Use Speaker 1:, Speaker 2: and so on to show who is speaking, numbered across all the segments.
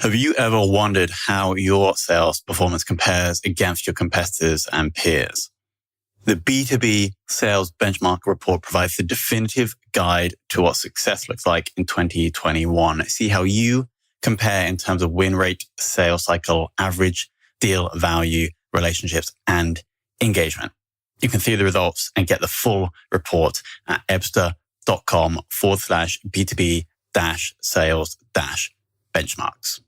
Speaker 1: Have you ever wondered how your sales performance compares against your competitors and peers? The B2B Sales Benchmark Report provides the definitive guide to what success looks like in 2021. See how you compare in terms of win rate, sales cycle, average deal value, relationships, and engagement. You can see the results and get the full report at ebsta.com/B2B-sales-benchmarks.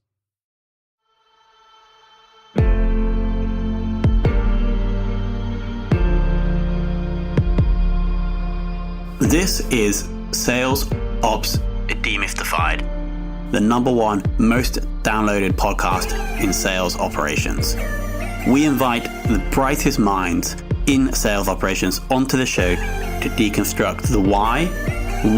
Speaker 1: This is Sales Ops Demystified, the number one most downloaded podcast in sales operations. We invite the brightest minds in sales operations onto the show to deconstruct the why,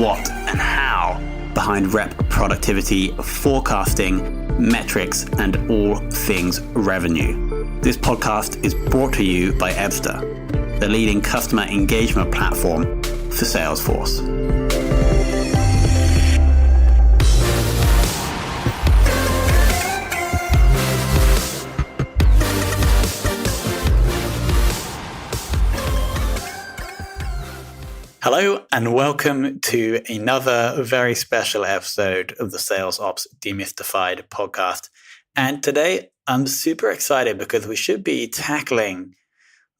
Speaker 1: what, and how behind rep productivity, forecasting, metrics, and all things revenue. This podcast is brought to you by Ebsta, the leading customer engagement platform for Salesforce. Hello and welcome to another very special episode of the Sales Ops Demystified podcast. And today I'm super excited because we should be tackling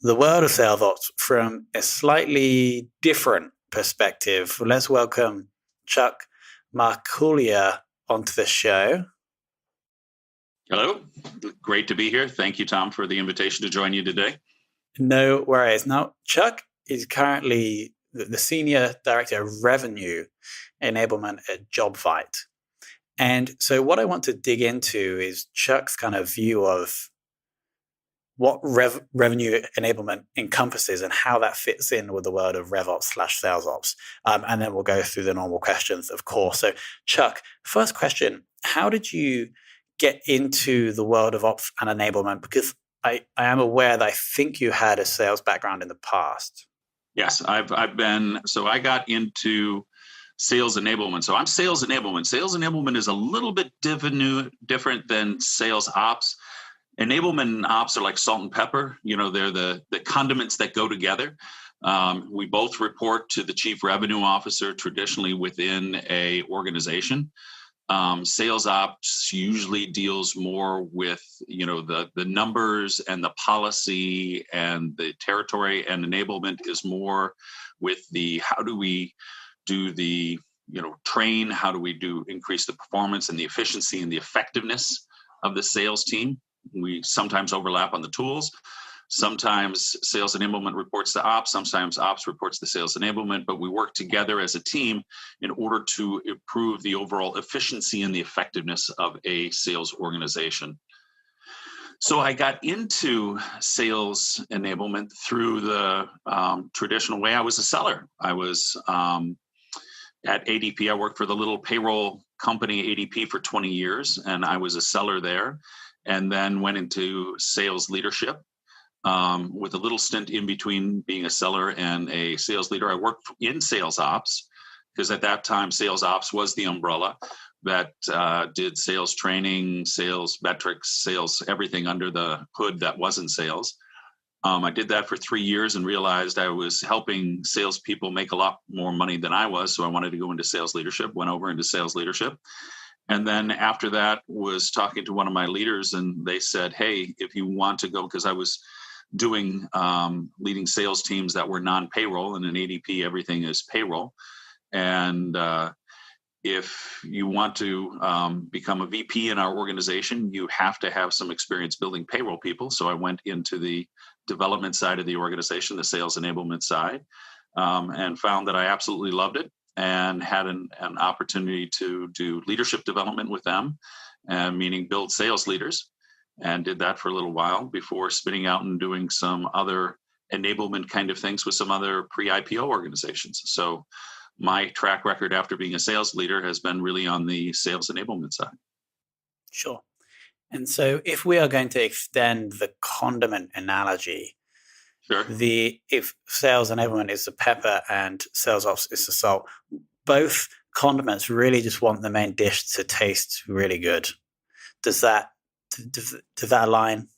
Speaker 1: the world of sales ops from a slightly different perspective. Let's welcome Chuck Marcouiller onto the show.
Speaker 2: Hello. Great to be here. Thank you, Tom, for the invitation to join you today.
Speaker 1: No worries. Now, Chuck is currently the Senior Director of Revenue Enablement at Jobvite. And so what I want to dig into is Chuck's kind of view of what revenue enablement encompasses and how that fits in with the world of RevOps/Sales Ops. And then we'll go through the normal questions, of course. So Chuck, first question, how did you get into the world of ops and enablement? Because I am aware that I think you had a sales background in the past.
Speaker 2: Yes, I got into sales enablement. So I'm sales enablement. Sales enablement is a little bit different than sales ops. Enablement and ops are like salt and pepper. You know, they're the condiments that go together. We both report to the chief revenue officer traditionally within a organization. Sales ops usually deals more with, you know, the numbers and the policy and the territory, and enablement is more with the how do we do the, you know, train, how do we increase the performance and the efficiency and the effectiveness of the sales team. We sometimes overlap on the tools. Sometimes sales enablement reports to ops. Sometimes ops reports to sales enablement, but we work together as a team in order to improve the overall efficiency and the effectiveness of a sales organization. So I got into sales enablement through the traditional way. I was a seller. I was at ADP. I worked for the little payroll company ADP for 20 years, and I was a seller there. And then went into sales leadership with a little stint in between being a seller and a sales leader. I worked in sales ops because at that time, sales ops was the umbrella that did sales training, sales metrics, sales, everything under the hood that wasn't sales. I did that for 3 years and realized I was helping salespeople make a lot more money than I was. So I wanted to go into sales leadership, went over into sales leadership. And then after that was talking to one of my leaders, and they said, hey, if you want to go, because I was doing leading sales teams that were non-payroll, and in ADP, everything is payroll. And if you want to become a VP in our organization, you have to have some experience building payroll people. So I went into the development side of the organization, the sales enablement side, and found that I absolutely loved it. And had an opportunity to do leadership development with them, meaning build sales leaders, and did that for a little while before spinning out and doing some other enablement kind of things with some other pre-IPO organizations. So my track record after being a sales leader has been really on the sales enablement side.
Speaker 1: Sure. And so if we are going to extend the condiment analogy,
Speaker 2: sure.
Speaker 1: If sales enablement is the pepper and sales ops is the salt, both condiments really just want the main dish to taste really good. Does that align?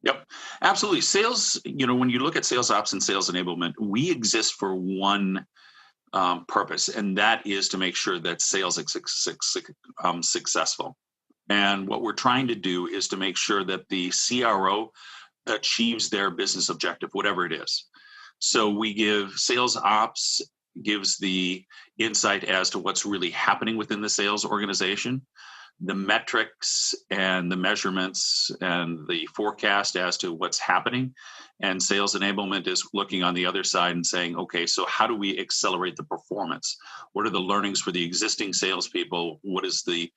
Speaker 2: Yep, absolutely. Sales, when you look at sales ops and sales enablement, we exist for one purpose, and that is to make sure that sales is successful. And what we're trying to do is to make sure that the CRO achieves their business objective, whatever it is. So we give sales ops gives the insight as to what's really happening within the sales organization, the metrics and the measurements and the forecast as to what's happening. And sales enablement is looking on the other side and saying, okay, so how do we accelerate the performance? What are the learnings for the existing salespeople? What is the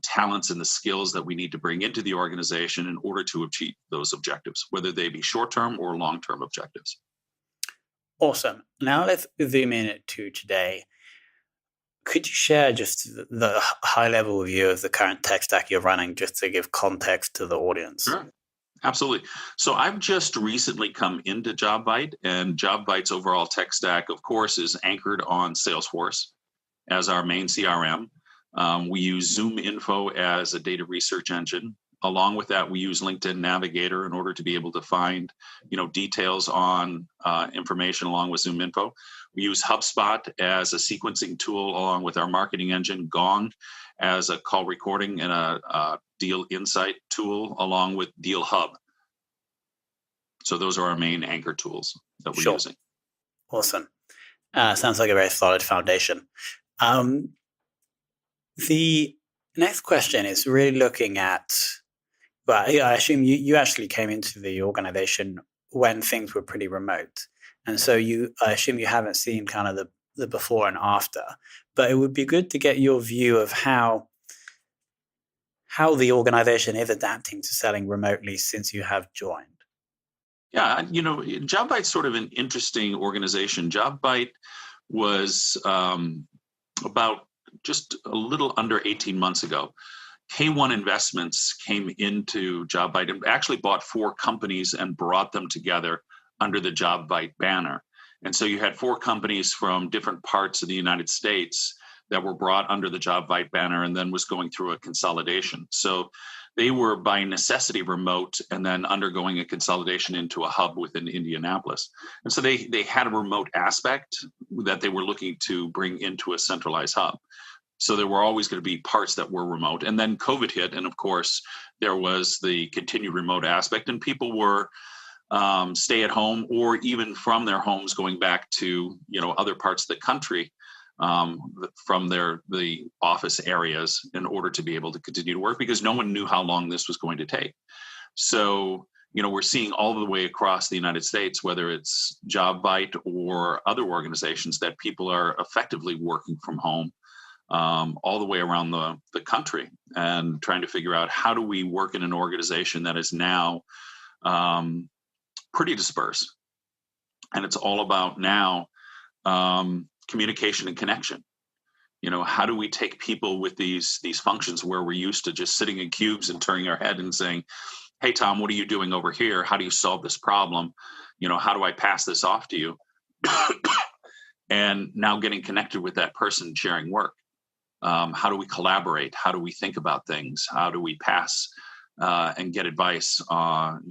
Speaker 2: talents and the skills that we need to bring into the organization in order to achieve those objectives, whether they be short-term or long-term objectives?
Speaker 1: Awesome. Now let's zoom in to today. Could you share just the high-level view of the current tech stack you're running, just to give context to the audience?
Speaker 2: Sure. Absolutely. So I've just recently come into Jobvite, and Jobvite's overall tech stack, of course, is anchored on Salesforce as our main CRM. We use ZoomInfo as a data research engine. Along with that, we use LinkedIn Navigator in order to be able to find, details on information along with ZoomInfo. We use HubSpot as a sequencing tool along with our marketing engine, Gong as a call recording and a deal insight tool along with Deal Hub. So those are our main anchor tools that we're using. Awesome.
Speaker 1: Sounds like a very solid foundation. The next question is really looking at, well, I assume you actually came into the organization when things were pretty remote. And so I assume you haven't seen kind of the before and after. But it would be good to get your view of how the organization is adapting to selling remotely since you have joined.
Speaker 2: Yeah, Jobvite's sort of an interesting organization. Jobvite was about just a little under 18 months ago. K1 Investments came into Jobvite and actually bought 4 companies and brought them together under the Jobvite banner. And so you had 4 companies from different parts of the United States that were brought under the Jobvite banner and then was going through a consolidation. So they were by necessity remote and then undergoing a consolidation into a hub within Indianapolis. And so they had a remote aspect that they were looking to bring into a centralized hub. So there were always going to be parts that were remote. And then COVID hit. And of course, there was the continued remote aspect. And people were stay at home or even from their homes going back to, other parts of the country from the office areas in order to be able to continue to work because no one knew how long this was going to take. So, we're seeing all the way across the United States, whether it's Jobvite or other organizations, that people are effectively working from home. All the way around the country and trying to figure out how do we work in an organization that is now pretty dispersed. And it's all about now communication and connection. How do we take people with these functions where we're used to just sitting in cubes and turning our head and saying, hey, Tom, what are you doing over here? How do you solve this problem? How do I pass this off to you? And now getting connected with that person sharing work. How do we collaborate? How do we think about things? How do we pass and get advice, on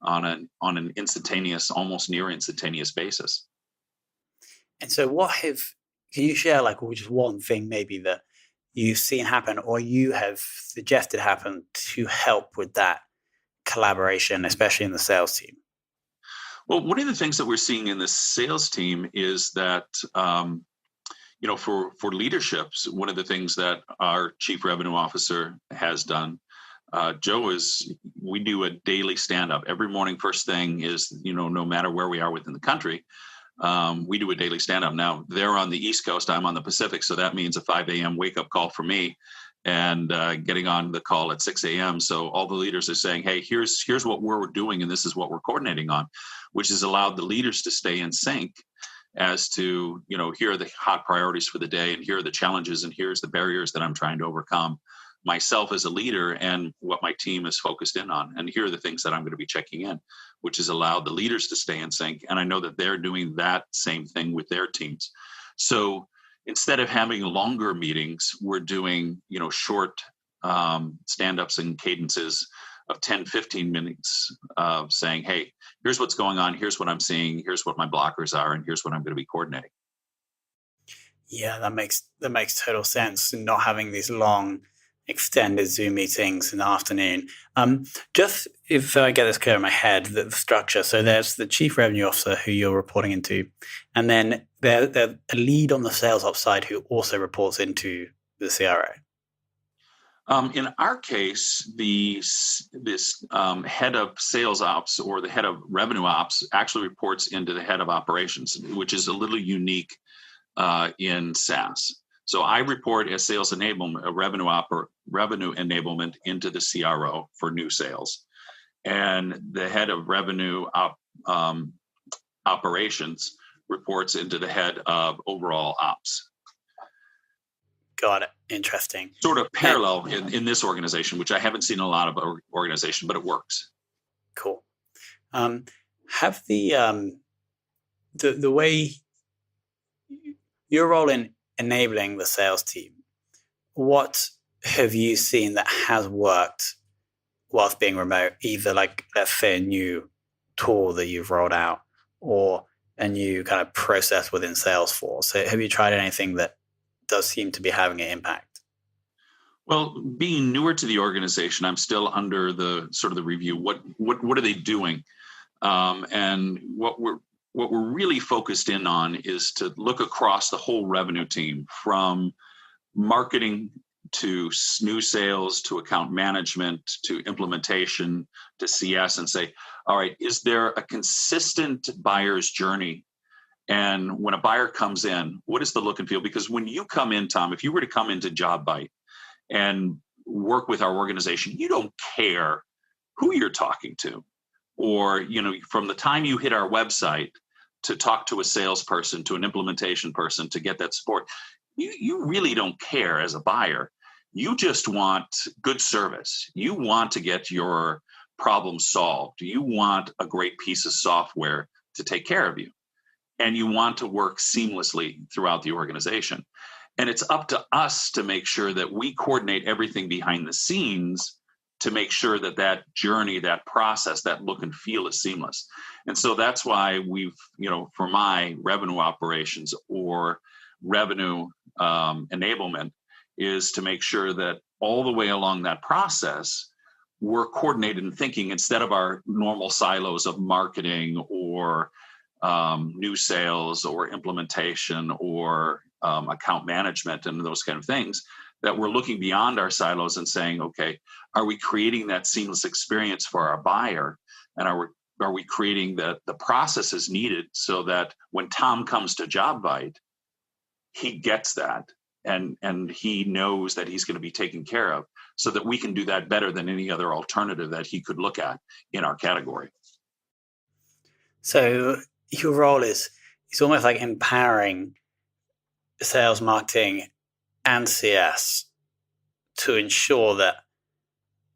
Speaker 2: an instantaneous, almost near instantaneous basis?
Speaker 1: And so, can you share just one thing maybe that you've seen happen or you have suggested happen to help with that collaboration, especially in the sales team?
Speaker 2: Well, one of the things that we're seeing in the sales team is that. For leaderships, one of the things that our chief revenue officer has done, Joe, is we do a daily stand-up. Every morning, first thing is, no matter where we are within the country, we do a daily stand-up. Now, they're on the East Coast, I'm on the Pacific, so that means a 5 a.m. wake-up call for me and getting on the call at 6 a.m. So all the leaders are saying, hey, here's what we're doing and this is what we're coordinating on, which has allowed the leaders to stay in sync as to, here are the hot priorities for the day and here are the challenges and here's the barriers that I'm trying to overcome myself as a leader and what my team is focused in on. And here are the things that I'm going to be checking in, which has allowed the leaders to stay in sync. And I know that they're doing that same thing with their teams. So instead of having longer meetings, we're doing, short stand-ups and cadences of 10, 15 minutes of saying, hey, here's what's going on, here's what I'm seeing, here's what my blockers are, and here's what I'm going to be coordinating.
Speaker 1: Yeah, that makes total sense. Not having these long, extended Zoom meetings in the afternoon. Just if I get this clear in my head, the structure. So there's the chief revenue officer who you're reporting into, and then there's a lead on the sales ops side who also reports into the CRO.
Speaker 2: In our case, this head of sales ops or the head of revenue ops actually reports into the head of operations, which is a little unique in SaaS. So I report as sales enablement, revenue enablement into the CRO for new sales, and the head of revenue operations reports into the head of overall ops.
Speaker 1: Got it. Interesting.
Speaker 2: Sort of parallel in this organization, which I haven't seen in a lot of organizations, but it works.
Speaker 1: Cool. Have the way your role in enabling the sales team, what have you seen that has worked whilst being remote? Either like, let's say, a new tool that you've rolled out or a new kind of process within Salesforce. So have you tried anything that does seem to be having an impact?
Speaker 2: Well, being newer to the organization, I'm still under the sort of the review. What are they doing? And what we're really focused in on is to look across the whole revenue team, from marketing to new sales to account management to implementation to CS, and say, all right, is there a consistent buyer's journey? And when a buyer comes in, what is the look and feel? Because when you come in, Tom, if you were to come into Jobvite and work with our organization, you don't care who you're talking to. Or, from the time you hit our website to talk to a salesperson, to an implementation person, to get that support, you really don't care as a buyer. You just want good service. You want to get your problem solved. You want a great piece of software to take care of you. And you want to work seamlessly throughout the organization. And it's up to us to make sure that we coordinate everything behind the scenes to make sure that that journey, that process, that look and feel is seamless. And so that's why we've, for my revenue operations or revenue enablement, is to make sure that all the way along that process, we're coordinated and thinking instead of our normal silos of marketing or new sales or implementation or account management and those kind of things, that we're looking beyond our silos and saying, okay, are we creating that seamless experience for our buyer? And are we creating the processes needed so that when Tom comes to Jobvite, he gets that and he knows that he's going to be taken care of, so that we can do that better than any other alternative that he could look at in our category.
Speaker 1: So your role is almost like empowering sales, marketing, and CS to ensure that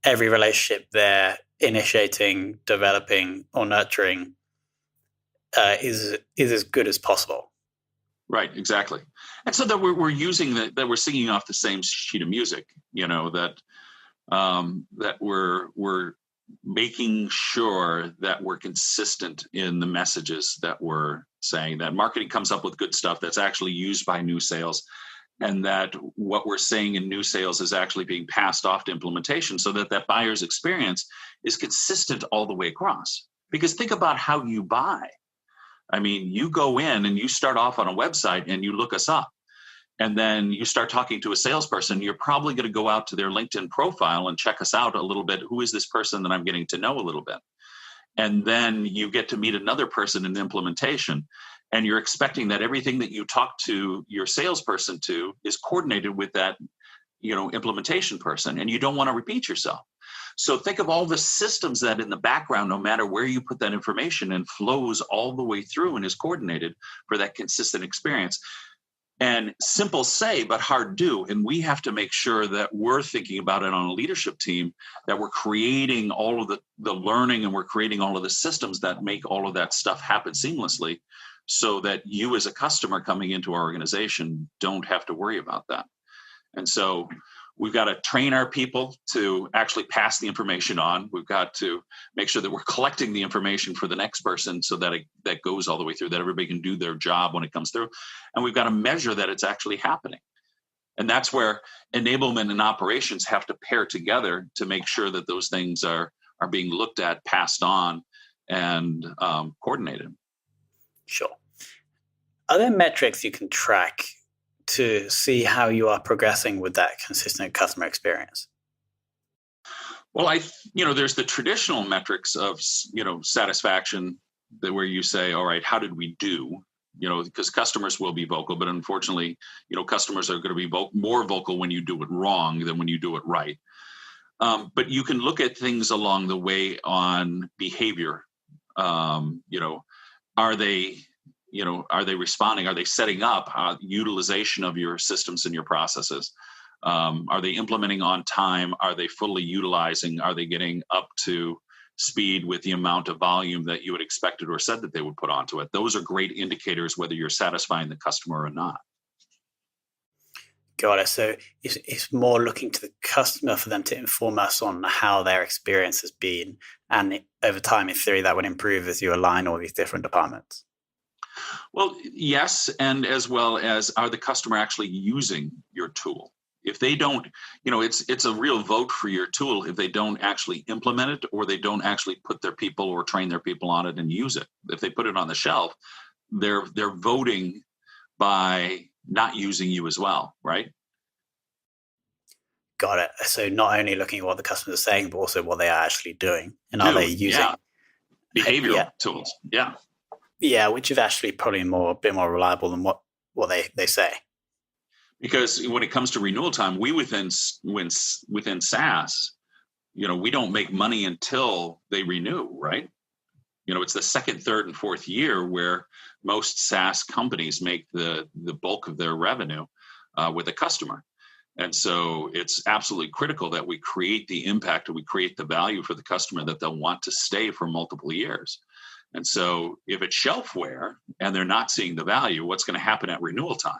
Speaker 1: every relationship they're initiating, developing, or nurturing is as good as possible.
Speaker 2: Right, exactly. And so that we're using that we're singing off the same sheet of music, that we're making sure that we're consistent in the messages that we're saying, that marketing comes up with good stuff that's actually used by new sales, and that what we're saying in new sales is actually being passed off to implementation, so that buyer's experience is consistent all the way across. Because think about how you buy. I mean, you go in and you start off on a website and you look us up, and then you start talking to a salesperson. You're probably going to go out to their LinkedIn profile and check us out a little bit. Who is this person that I'm getting to know a little bit? And then you get to meet another person in implementation, and you're expecting that everything that you talk to your salesperson to is coordinated with that, implementation person, and you don't want to repeat yourself. So think of all the systems that in the background, no matter where you put that information in, flows all the way through and is coordinated for that consistent experience. And simple say, but hard do. And we have to make sure that we're thinking about it on a leadership team, that we're creating all of the learning, and we're creating all of the systems that make all of that stuff happen seamlessly, so that you as a customer coming into our organization don't have to worry about that. And so We've got to train our people to actually pass the information on. We've got to make sure that we're collecting the information for the next person so that that goes all the way through, that everybody can do their job when it comes through. And we've got to measure that it's actually happening. And that's where enablement and operations have to pair together to make sure that those things are being looked at, passed on, and coordinated.
Speaker 1: Sure. Are there metrics you can track to see how you are progressing with that consistent customer experience?
Speaker 2: Well, there's the traditional metrics of, satisfaction, where you say, all right, how did we do? Because customers will be vocal, but unfortunately, customers are going to be more vocal when you do it wrong than when you do it right. But you can look at things along the way on behavior. Are they responding? Are they setting up utilization of your systems and your processes? Are they implementing on time? Are they fully utilizing? Are they getting up to speed with the amount of volume that you had expected or said that they would put onto it? Those are great indicators whether you're satisfying the customer or not.
Speaker 1: Got it. So it's more looking to the customer for them to inform us on how their experience has been. And over time, in theory, that would improve as you align all these different departments.
Speaker 2: Well, yes. And as well as, are the customer actually using your tool? If they don't, it's a real vote for your tool if they don't actually implement it, or they don't actually put their people or train their people on it and use it. If they put it on the shelf, they're voting by not using you as well, right?
Speaker 1: Got it. So not only looking at what the customers are saying, but also what they are actually doing, and are they using
Speaker 2: behavioral tools?
Speaker 1: Yeah, which is actually probably a bit more reliable than what they say.
Speaker 2: Because when it comes to renewal time, within SaaS, we don't make money until they renew, right? It's the second, third, and fourth year where most SaaS companies make the bulk of their revenue with a customer. And so it's absolutely critical that we create the impact, or we create the value for the customer that they'll want to stay for multiple years. And so if it's shelfware and they're not seeing the value, what's going to happen at renewal time?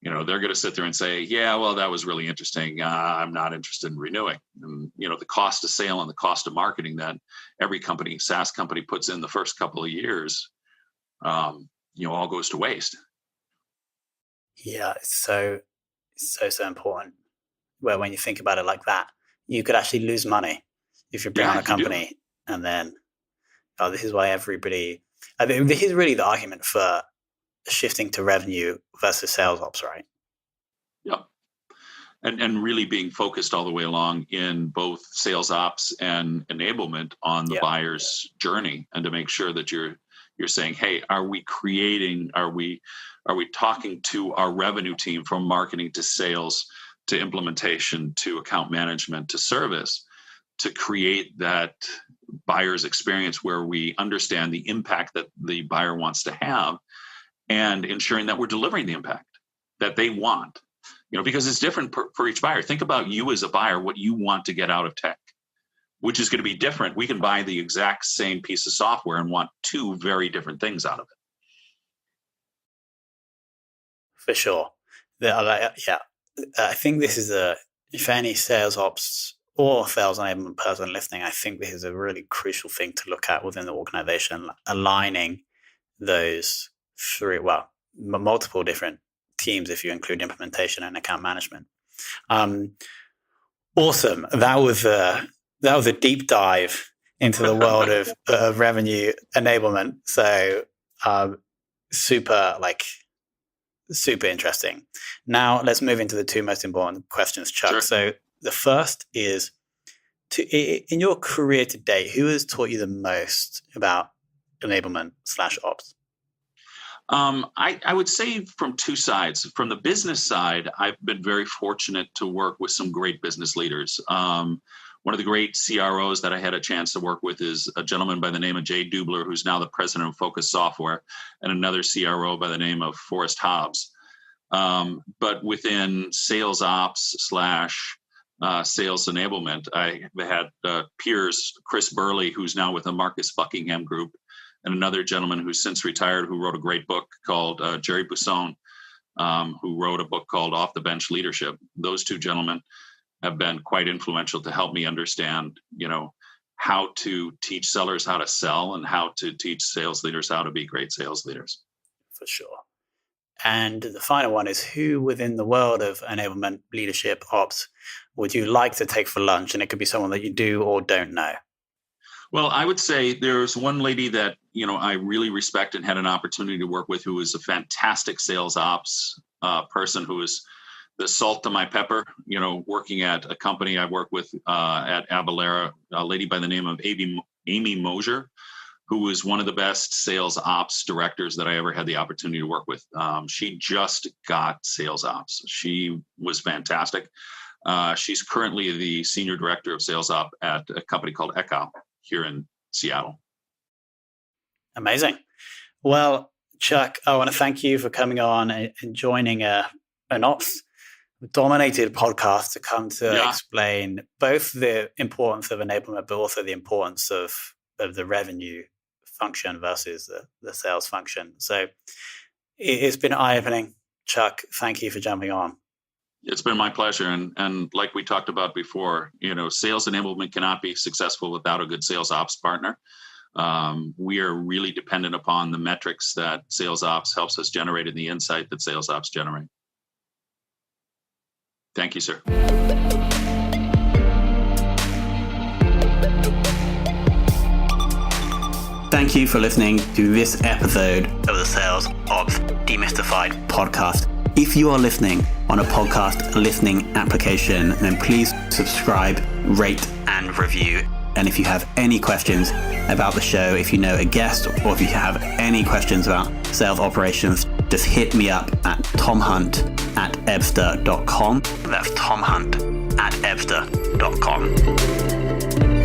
Speaker 2: They're going to sit there and say, yeah, well, that was really interesting. I'm not interested in renewing. And, the cost of sale and the cost of marketing that every company, SaaS company, puts in the first couple of years, all goes to waste.
Speaker 1: Yeah, it's so important. Where when you think about it like that, you could actually lose money if you bring on a company and then, this is why everybody, I mean, this is really the argument for shifting to revenue versus sales ops, right?
Speaker 2: Yeah. And really being focused all the way along in both sales ops and enablement on the buyer's journey, and to make sure that you're saying, hey, are we talking to our revenue team, from marketing to sales to implementation to account management to service, to create that buyer's experience where we understand the impact that the buyer wants to have, and ensuring that we're delivering the impact that they want, because it's different for each buyer. Think about you as a buyer, what you want to get out of tech, which is going to be different. We can buy the exact same piece of software and want two very different things out of it.
Speaker 1: For sure. I think this is if any sales ops or sales enablement person listening, I think this is a really crucial thing to look at within the organization, aligning those three, multiple different teams if you include implementation and account management. Awesome. That was a deep dive into the world of revenue enablement. So super interesting. Now let's move into the two most important questions, Chuck. Sure. So the first is, in your career to date, who has taught you the most about enablement/ops?
Speaker 2: I would say from two sides. From the business side, I've been very fortunate to work with some great business leaders. One of the great CROs that I had a chance to work with is a gentleman by the name of Jay Dubler, who's now the president of Focus Software, and another CRO by the name of Forrest Hobbs. But within sales ops / sales enablement, I had peers, Chris Burley, who's now with the Marcus Buckingham Group, and another gentleman who's since retired, who wrote a great book called Jerry Busson, who wrote a book called Off the Bench Leadership. Those two gentlemen have been quite influential to help me understand, how to teach sellers how to sell and how to teach sales leaders how to be great sales leaders.
Speaker 1: For sure. And the final one is, who within the world of enablement, leadership, ops, would you like to take for lunch? And it could be someone that you do or don't know.
Speaker 2: Well, I would say there's one lady that, I really respect and had an opportunity to work with, who is a fantastic sales ops person, who is the salt to my pepper, working at a company I work with at Avalera, a lady by the name of Amy Mosier, who was one of the best sales ops directors that I ever had the opportunity to work with. She just got sales ops. She was fantastic. She's currently the senior director of sales op at a company called Echo here in Seattle.
Speaker 1: Amazing. Well, Chuck, I want to thank you for coming on and joining an ops dominated podcast to come to explain both the importance of enablement, but also the importance of the revenue function versus the sales function. So it's been eye-opening. Chuck, thank you for jumping on.
Speaker 2: It's been my pleasure. And like we talked about before, sales enablement cannot be successful without a good sales ops partner. We are really dependent upon the metrics that sales ops helps us generate and the insight that sales ops generate. Thank you, sir.
Speaker 1: Thank you for listening to this episode of the Sales Ops Demystified Podcast. If you are listening on a podcast listening application, then please subscribe, rate, and review. And if you have any questions about the show, if you know a guest, or if you have any questions about sales operations, just hit me up at tomhunt@ebster.com. That's tomhunt@ebster.com.